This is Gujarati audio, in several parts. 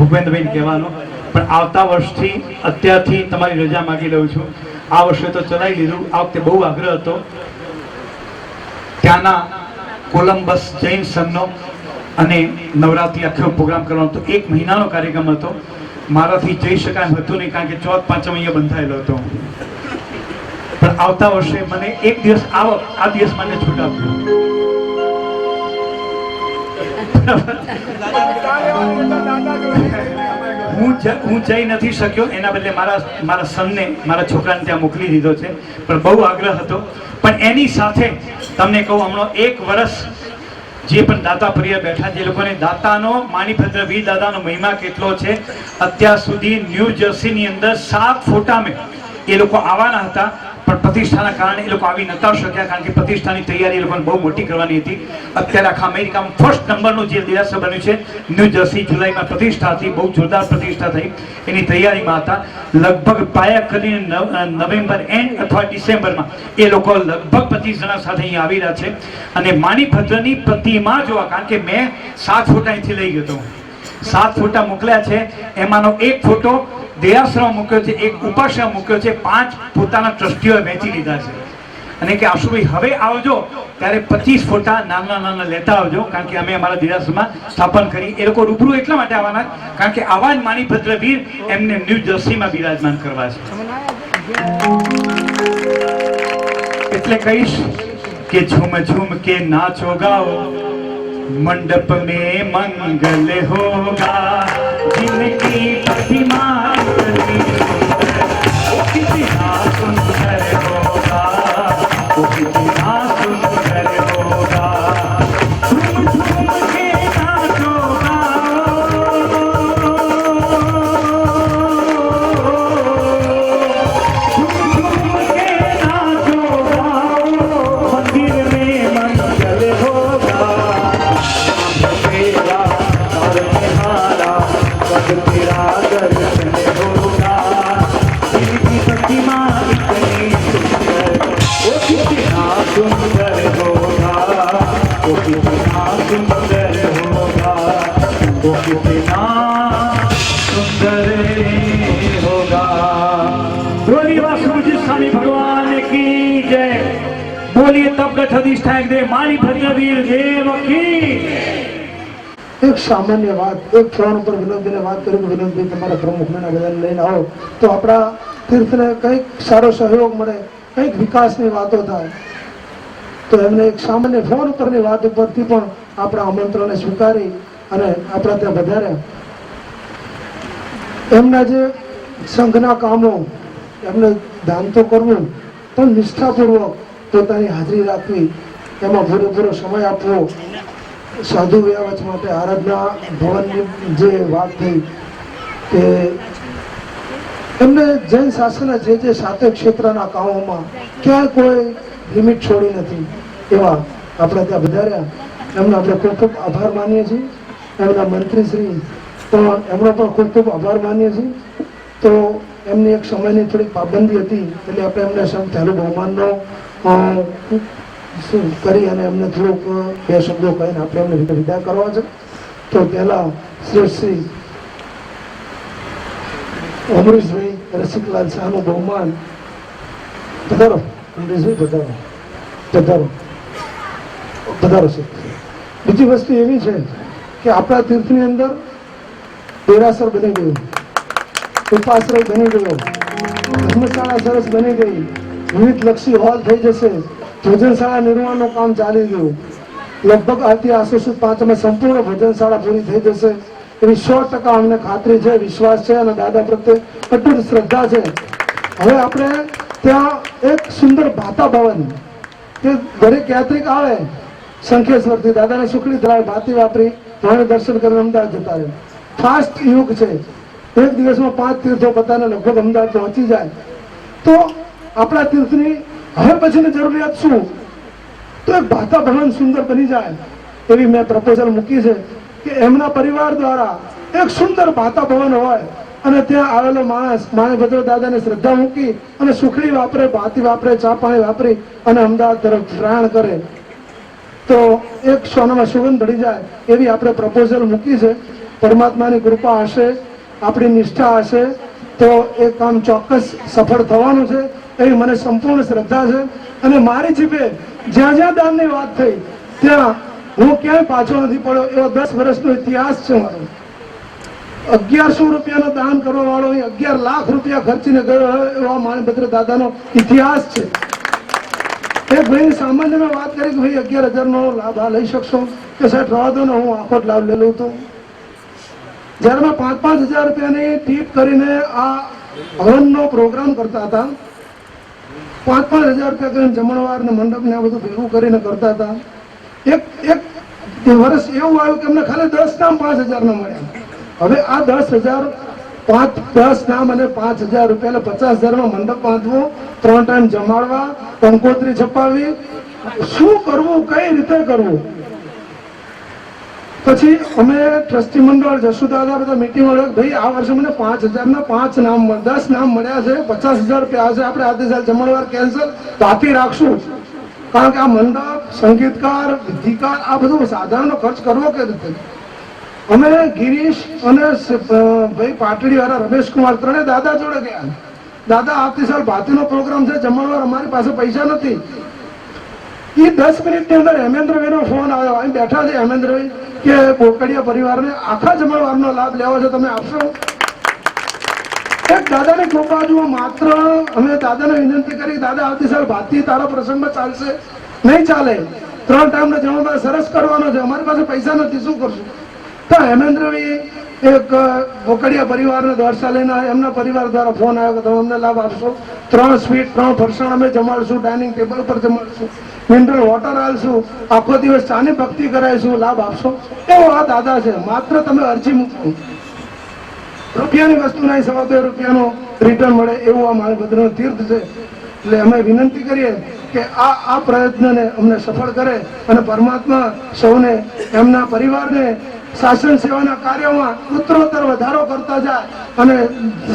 ભૂપેન્દ્રબેન કહેવાનો, પણ આવતા વર્ષથી અત્યારથી તમારી રજા માગી લઉં છું. આ વર્ષે તો ચલાવી લીધું, આ વખતે બહુ આગ્રહ હતો ત્યાંના કોલમ્બસ જૈન સંઘનો અને નવરાત્રી આખો પ્રોગ્રામ કરવાનો હતો. 1 મહિનાનો કાર્યક્રમ હતો. મારાથી જઈ શકાય એમ હતું નહીં, કારણ કે ચોથ પાંચમ અહીંયા બંધાયેલો હતો. પણ આવતા વર્ષે મને એક દિવસ આ દિવસ મને છૂટ આપજો. હું જઈ નથી શક્યો, એના બદલે મારા સનને, મારા છોકરાને ત્યાં મોકલી દીધો છે. પણ બહુ આગ્રહ હતો. પણ એની સાથે તમને કહું, હમણાં 1 વર્ષ જે પણ દાતા પરિવાર બેઠા, જે લોકોને દાતાનો, માણીભદ્ર વીર દાદાનો મહિમા કેટલો છે. અત્યાર સુધી ન્યૂ જર્સીની અંદર 7 ફોટા મેં એ લોકો આવવાના હતા, પણ પ્રતિષ્ઠાના કારણે એ લોકો આવી નતા શક્યા, કારણ કે પ્રતિષ્ઠાની તૈયારી એ લોકોને બહુ મોટી કરવાની હતી. અત્યારે આખા અમેરિકામાં ફર્સ્ટ નંબરનું જે દેરાસર બન્યું છે ન્યૂ જર્સી, જુલાઈમાં પ્રતિષ્ઠા હતી, બહુ જોરદાર પ્રતિષ્ઠા થઈ, એની તૈયારીમાં હતા. લગભગ પાયા કરીને નવેમ્બર એન્ડ અથવા ડિસેમ્બરમાં એ લોકો લગભગ 25 જણા સાથે અહીંયા આવી રહ્યા છે. અને માણીભદ્રની પ્રતિમા જોવા, કારણ કે મેં 7 ફોટા અહીંથી લઈ ગયો હતો, 7 ફોટા મોકલ્યા છે. એમાંનો 1 ફોટો દેરાસરમાં મૂક્યો છે, 1 ઉપાશ્રમ મૂક્યો છે, 5 પોતાના ટ્રસ્ટીઓએ વેચી લીધા છે. અને કે આશુભાઈ હવે આવજો ત્યારે 25 ફોટા નાના લેતા આવજો, કારણ કે અમે અમારા દેરાસરમાં સ્થાપન કરી. એ લોકો રૂબરૂ એટલા માટે આવવાના, કારણ કે આવા જ માણીભદ્ર વીર એમને ન્યૂ જર્સીમાં બિરાજમાન કરવા છે. એટલે કહીશ કે ઝૂમ ઝૂમ કે નાચો ગાઓ, मंडप में मंगल होगा, जिनकी प्रतिमा कितना सुंदर होगा, वो कितना सुंदर होगा. झूम झूम के नाचो बोलिए तब अधिष्ठायक देव माणिभद्र वीर देव की. एक सामान्य बात, एक फोन पर विनोदભાઈ વાત કરી કે વિનોદભાઈ તમારા પ્રમુખને બધાને લઈને આવો તો આપણા તીર્થને કંઈક સારો સહયોગ મળે, કંઈક વિકાસની વાતો થાય. તો એમને એક સામાન્ય ફોન ઉપરની વાત ઉપરથી પણ આપણા આમંત્રણને સ્વીકારી અને આપણા ત્યાં વધાર્યા. એમના જે સંઘના કામો, એમને દાન તો કરવું પણ નિષ્ઠાપૂર્વક પોતાની હાજરી રાખવી, એમાં પૂરેપૂરો સમય આપવો. સાધુ વ્યવચ માટે આરાધના ભવનની જે વાત થઈ કે એમને જૈન શાસનના જે સાતે ક્ષેત્રના કામોમાં ક્યાંય કોઈ લિમિટ છોડી નથી, એવા આપણે ત્યાં વધાર્યા. એમનો આપણે ખૂબ ખૂબ આભાર માનીએ છીએ. એમના મંત્રીશ્રી પણ એમનો પણ ખૂબ ખૂબ આભાર માનીએ છીએ. તો એમની એક સમયની થોડીક પાબંદી હતી, એટલે આપણે એમને પહેલું બહુમાનનો શું કરી અને એમને થોડુંક 2 શબ્દો કહીને આપણે એમને વિદાય કરવા છે. તો પહેલા શ્રી અમરીશભાઈ રસિકલાલ શાહનું બહુમાન. પધારો અમરીશભાઈ, પધારો પધારો પધારો છે. બીજી વસ્તુ એવી છે કે આપણા તીર્થની અંદર દેરાસર બની ગયું, ઉપાશ્રય બની ગયો, ધર્મશાળા સરસ બની ગઈ, વિવિધ લક્ષી હોલ થઈ જશે, ભોજનશાળા નિર્માણનું કામ ચાલી ગયું. લગભગ આથી આસો 5 સંપૂર્ણ ભોજનશાળા પૂરી થઈ જશે એવી 100% અમને ખાતરી છે, વિશ્વાસ છે અને દાદા પ્રત્યે અટૂટ શ્રદ્ધા છે. હવે આપણે ત્યાં એક સુંદર ભાતા ભવન કે દરેક યાત્રિક આવે શંખેશ્વરથી દાદાને સુખડી ધરાવે, ભાતી વાપરી ભવન દર્શન કરીને અમદાવાદ જતા રહે. ફાસ્ટ યુગ છે, એક દિવસમાં 5 તીર્થો બધાને લગભગ અમદાવાદ પહોંચી જાય. તો આપણા તીર્થની હવે પછીની જરૂરિયાત શું? તો એક ભાતા ભવન સુંદર બની જાય એવી મેં પ્રપોઝલ મૂકી છે કે એમના પરિવાર દ્વારા એક સુંદર ભાતા ભવન હોય અને ત્યાં આવેલો માણસ માણિભદ્ર દાદાને શ્રદ્ધા મૂકી અને સુખડી વાપરે, ભાતી વાપરે, ચા પાણી વાપરી અને અમદાવાદ તરફ પ્રયાણ કરે તો એક સોનામાં સુગંધ ભળી જાય એવી આપણે પ્રપોઝલ મૂકી છે. પરમાત્માની કૃપા હશે, આપણી નિષ્ઠા હશે તો એ કામ ચોક્કસ સફળ થવાનું છે એવી મને સંપૂર્ણ શ્રદ્ધા છે. અને મારી જીભે જ્યાં જ્યાં દાનની વાત થઈ ત્યાં હું ક્યાંય પાછો નથી પડ્યો એવો 10 વર્ષનો ઇતિહાસ છે મારો. 1100 રૂપિયાનું દાન કરવા વાળો 11 લાખ રૂપિયા ખર્ચીને ગયો એવા માણભદ્ર દાદાનો ઇતિહાસ છે. એક ભાઈ સામાન્ય મેં વાત કરી કે ભાઈ 11,000 નો લાભ આ લઈ શકશો કે સાહેબ રહેવા દો ને, હું આખો જ લાભ લઈ લઉં. તો જયારે મેં 5,000 રૂપિયાની ટીપ કરીને આ હવનનો પ્રોગ્રામ કરતા હતા, 5,000 રૂપિયા કરીને જમણવાર ને મંડપ ને આ બધું ભેગું કરીને કરતા હતા. એક વર્ષ એવું આવ્યું કે અમને ખાલી 10 નામ 5,000 ના મળ્યા. હવે આ 10,000 10 નામ અને 5,000 રૂપિયા એટલે 50,000 માં મંડપ બાંધવો, 3 ટાઈમ જમાડવા, કંકોત્રી છપાવી, શું કરવું, કઈ રીતે કરવું. પછી અમે ટ્રસ્ટી મંડળ જશુદાદા બધા મીટિંગ ભાઈ આ વર્ષે મને 5,000 ના 5 નામ 10 નામ મળ્યા છે, 50,000 રૂપિયા આવશે, આપણે આધે સાલ જમણવાર કેન્સલ બાકી રાખશું. કારણ કે આ મંડપ, સંગીતકાર, વિધિકાર આ બધું સાધારણ ખર્ચ કરવો કે રીતે. અમે ગિરીશ અને ભાઈ પાટડી વાળા રમેશકુમાર ત્રણે દાદા જોડે ગયા. દાદા આવતી સાલ ભાતીનો પ્રોગ્રામ છે, જમણવાર અમારી પાસે પૈસા નથી. એ 10 મિનિટની અંદર હેમેન્દ્રભાઈ નો ફોન આવ્યો, અહીં બેઠા છે હેમેન્દ્રભાઈ કે બોકડિયા પરિવારને આખા જમણવારનો લાભ લેવો છે, તમે આપશો? એક દાદાની કૃપા જુઓ. માત્ર અમે દાદાને વિનંતી કરી, દાદા આવતી સાલ ભાતી તારા પ્રસંગમાં ચાલશે? નહીં ચાલે, 3 ટાઈમનો જમણવાર સરસ કરવાનો છે, અમારી પાસે પૈસા નથી, શું કરશું? તો હેમેન્દ્રભાઈ એક બોકડિયા પરિવારને દોરસા લઈને એમના પરિવાર દ્વારા ફોન આવ્યો કે તમે અમને લાભ આપશો. 3 સ્વીટ 3 ફરસાણ અમે જમાડશું, ડાઇનિંગ ટેબલ પર જમાડશું, મિનરલ વોટર આલશું, આખો દિવસ ચાની ભક્તિ કરાવીશું, લાભ આપશો? એવો આ દાદા છે. માત્ર તમે અરજી મૂકો, રૂપિયાની વસ્તુ નહીં, 2.25 રૂપિયાનો રિટર્ન મળે એવું આ માણભદ્રનું તીર્થ છે. એટલે અમે વિનંતી કરીએ કે આ પ્રયત્નને અમને સફળ કરે અને પરમાત્મા સૌને, એમના પરિવારને શાસન સેવાના કાર્યોમાં ઉત્તરોત્તર વધારો કરતા જાય અને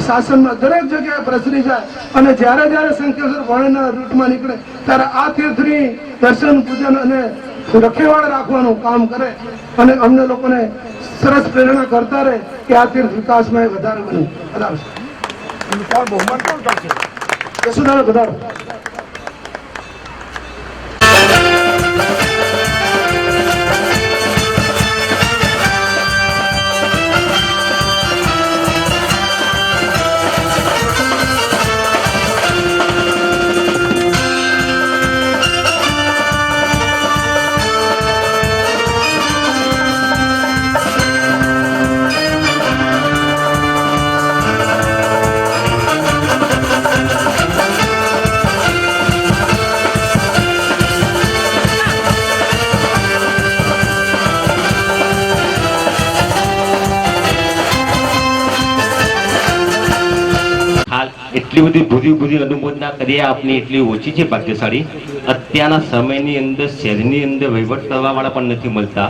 શાસનમાં દરેક જગ્યાએ પ્રસરી જાય. અને જ્યારે જ્યારે શંકરેશ્વર વાણીના રૂટમાં નીકળે ત્યારે આ તીર્થની દર્શન, પૂજન અને રખેવાળ રાખવાનું કામ કરે અને અમને લોકોને સરસ પ્રેરણા કરતા રહે કે આ તીર્થ વિકાસમાં વધારે બને. જસુદાદા વધારો. એટલી બધી ભૂરી ભૂરી અનુમોદના કરીએ આપની એટલી ઓછી છે ભાગ્યશાળી. અત્યારના સમયની અંદર શહેરની અંદર વહીવટ કરવા વાળા પણ નથી મળતા,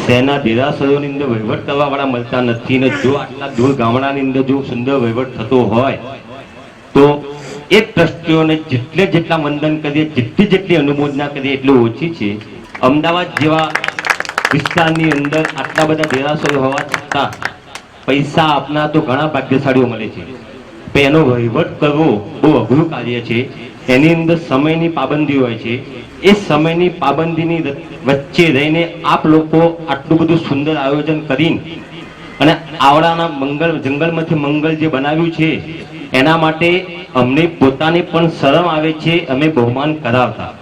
શહેરના દેરાસરોની અંદર વહીવટ કરવા વાળા મળતા નથી. ને જો આટલા દૂર ગામડાની અંદર જો સુંદર વહીવટ થતો હોય તો એ ટ્રસ્ટીઓને જેટલા વંદન કરીએ, જેટલી અનુમોદના કરીએ એટલી ઓછી છે. અમદાવાદ જેવા વિસ્તારની અંદર આટલા બધા દેરાસરો હોવા છતાં પૈસા આપનાર તો ઘણા ભાગ્યશાળીઓ મળે છે. એનો વહીવટ કરવો બહુ અઘરું કાર્ય છે. એની અંદર સમયની પાબંદી હોય છે. એ સમયની પાબંદીની વચ્ચે રહીને આપ લોકો આટલું બધું સુંદર આયોજન કરીને અને આવડાના જંગલમાંથી મંગળ જે બનાવ્યું છે એના માટે અમને પોતાને પણ શરમ આવે છે. અમે બહુમાન કરાવતા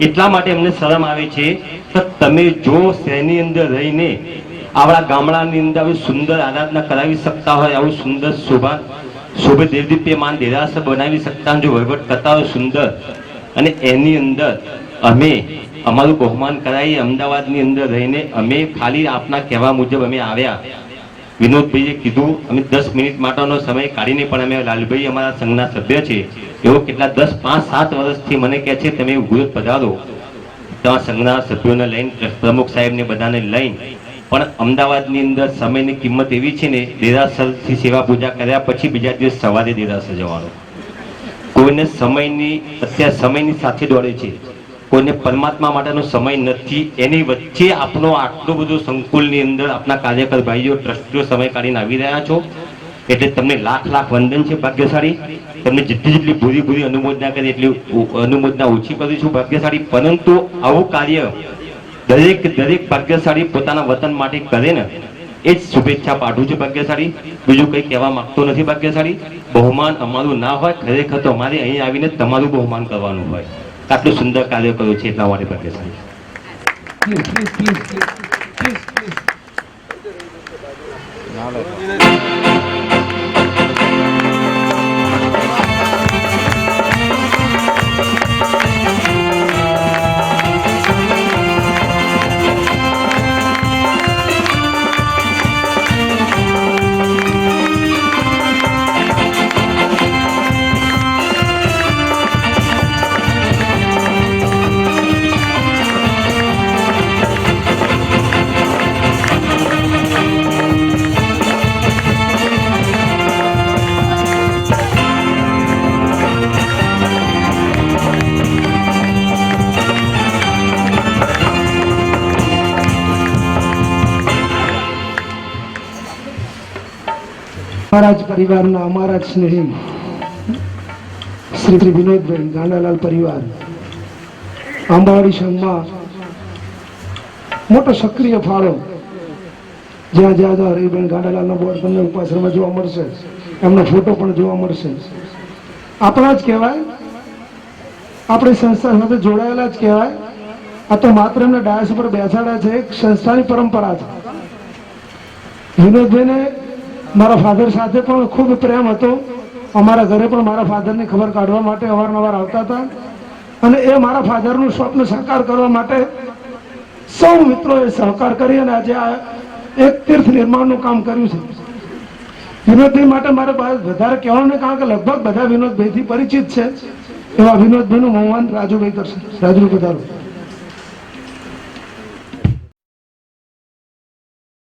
એટલા માટે અમને શરમ આવે છે કે તમે જો શહેરની અંદર રહીને આવડા ગામડાની અંદર આવી સુંદર આરાધના કરાવી શકતા હોય, આવું સુંદર શોભે દેવદીપ્યમાન દેરાસર બનાવી શકતા જો વહીવટ કરતા હોય સુંદર, અને એની અંદર અમે અમારું બહુમાન કરાવી અમદાવાદની અંદર રહીને અમે ખાલી આપના કહેવા મુજબ અમે આવ્યા. વિનોદભાઈએ કીધું અમે 10 મિનિટ માટેનો સમય કાઢીને પણ અમે, લાલભાઈ અમારા સંઘના સભ્ય છે, એવો કેટલા 10, 5, 7 વર્ષથી મને કહે છે તમે ગુરુ પધારો. તમારા સંઘના સભ્યોને લઈને, પ્રમુખ સાહેબને બધાને લઈને, પણ અમદાવાદની અંદર સમયની કિંમત એવી છે ને, દેરાસરથી સેવા પૂજા કર્યા પછી બીજા દિવસ સવારે દેરાસર જવાનું. કોઈને અત્યારે સમયની સાથે દોડે છે. કોઈને પરમાત્મા માટેનો સમય નથી, એની વચ્ચે આપણો આટલું બધું સંકુલની અંદર આપણા કાર્યકર ભાઈઓ ટ્રસ્ટીઓ સમય કાઢીને આવી રહ્યા છો, એટલે તમને લાખ લાખ વંદન છે ભાગ્યશાળી. તમને જેટલી ભૂરી અનુમોદના કરી એટલી અનુમોદના ઓછી કરી છું ભાગ્યશાળી. પરંતુ આવું કાર્ય દરેક ભાગ્યશાળી પોતાના વતન માટે કરે ને એ જ શુભેચ્છા પાઠવું છે ભાગ્યશાળી. બીજું કંઈ કહેવા માંગતો નથી ભાગ્યશાળી. બહુમાન અમારું ના હોય, ખરેખર તો અમારે અહીં આવીને તમારું બહુમાન કરવાનું હોય. આટલું સુંદર કાર્ય કર્યું છે એટલા માટે ભાગ્યશાળી. અમારા જ પરિવારના અમારા જ સ્નેહી શ્રી વિનોદભાઈ ગાંડાલાલ પરિવાર આંબાવાડી સંઘમાં મોટો સક્રિય ફાળો. જ્યાં જ્યાં હરિભાઈ ગાંડાલાલનો બોર્ડ તમને ઉપાશ્રમમાં જોવા મળશે, એમનો ફોટો પણ જોવા મળશે. આપણા જ કહેવાય, આપણી સંસ્થા સાથે જોડાયેલા જ કહેવાય. આ તો માત્ર એમને ડાયસ ઉપર બેસાડ્યા છે, એક સંસ્થાની પરંપરા છે. વિનોદભાઈને મારા ફાધર સાથે પણ ખૂબ પ્રેમ હતો. અમારા ઘરે પણ મારા ફાધરની ખબર કાઢવા માટે અવારનવાર આવતા હતા, અને એ મારા ફાધરનું સ્વપ્ન સાકાર કરવા માટે સૌ મિત્રોએ સહકાર કરી અને આજે આ એક તીર્થ નિર્માણનું કામ કર્યું છે. વિનોદભાઈ માટે મારે વધારે કહેવાનું નહીં, કારણ કે લગભગ બધા વિનોદભાઈથી પરિચિત છે. એવા વિનોદભાઈનું મહુવાન રાજુભાઈ કરશે. રાજુભાઈ પધારો.